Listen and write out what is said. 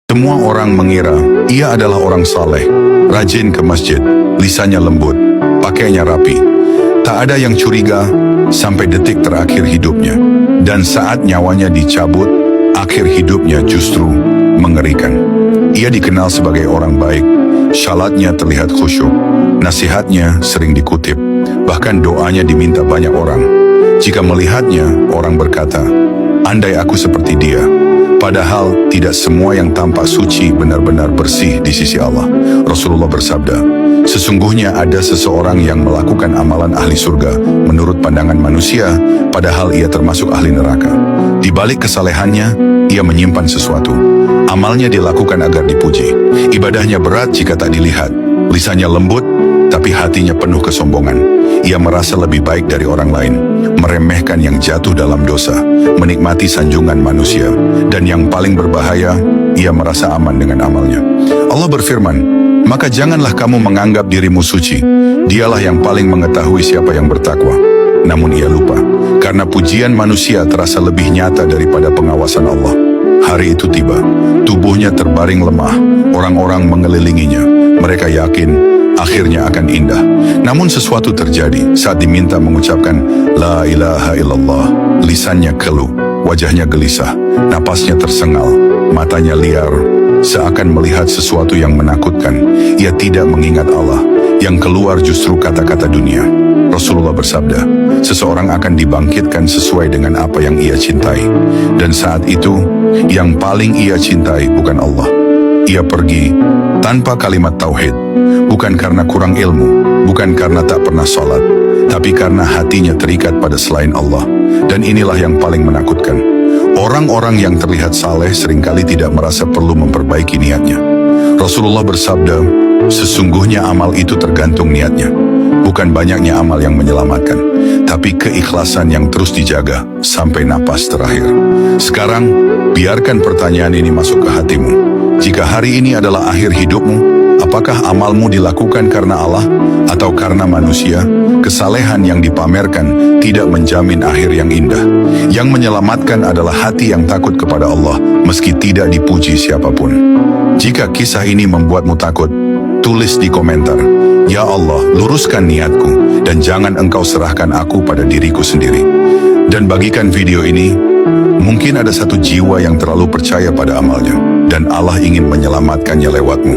Semua orang mengira ia adalah orang saleh, rajin ke masjid, lisannya lembut, pakainya rapi. Tak ada yang curiga sampai detik terakhir hidupnya. Dan saat nyawanya dicabut, akhir hidupnya justru mengerikan. Ia dikenal sebagai orang baik, syalatnya terlihat khusyuk, nasihatnya sering dikutip, bahkan doanya diminta banyak orang. Jika melihatnya, orang berkata, andai aku seperti dia. Padahal tidak semua yang tampak suci benar-benar bersih di sisi Allah. Rasulullah bersabda, sesungguhnya ada seseorang yang melakukan amalan ahli surga menurut pandangan manusia, padahal ia termasuk ahli neraka. Di balik kesalehannya, ia menyimpan sesuatu. Amalnya dilakukan agar dipuji. Ibadahnya berat jika tak dilihat. Lisannya lembut, tapi hatinya penuh kesombongan. Ia merasa lebih baik dari orang lain, meremehkan yang jatuh dalam dosa, menikmati sanjungan manusia, dan yang paling berbahaya, ia merasa aman dengan amalnya. Allah berfirman, maka janganlah kamu menganggap dirimu suci. Dialah yang paling mengetahui siapa yang bertakwa. Namun ia lupa, karena pujian manusia terasa lebih nyata daripada pengawasan Allah. Hari itu tiba, tubuhnya terbaring lemah, orang-orang mengelilinginya. Mereka yakin akhirnya akan indah. Namun sesuatu terjadi saat diminta mengucapkan La ilaha illallah. Lisannya keluh, wajahnya gelisah, napasnya tersengal, matanya liar, seakan melihat sesuatu yang menakutkan. Ia tidak mengingat Allah, yang keluar justru kata-kata dunia. Rasulullah bersabda, seseorang akan dibangkitkan sesuai dengan apa yang ia cintai. Dan saat itu, yang paling ia cintai bukan Allah. Ia pergi tanpa kalimat tauhid, bukan karena kurang ilmu, bukan karena tak pernah sholat, tapi karena hatinya terikat pada selain Allah. Dan inilah yang paling menakutkan. Orang-orang yang terlihat saleh seringkali tidak merasa perlu memperbaiki niatnya. Rasulullah bersabda, sesungguhnya amal itu tergantung niatnya. Bukan banyaknya amal yang menyelamatkan, tapi keikhlasan yang terus dijaga sampai napas terakhir. Sekarang, biarkan pertanyaan ini masuk ke hatimu. Jika hari ini adalah akhir hidupmu, apakah amalmu dilakukan karena Allah atau karena manusia? Kesalehan yang dipamerkan tidak menjamin akhir yang indah. Yang menyelamatkan adalah hati yang takut kepada Allah meski tidak dipuji siapapun. Jika kisah ini membuatmu takut, tulis di komentar, ya Allah, luruskan niatku dan jangan engkau serahkan aku pada diriku sendiri. Dan bagikan video ini, mungkin ada satu jiwa yang terlalu percaya pada amalnya, dan Allah ingin menyelamatkannya lewatmu.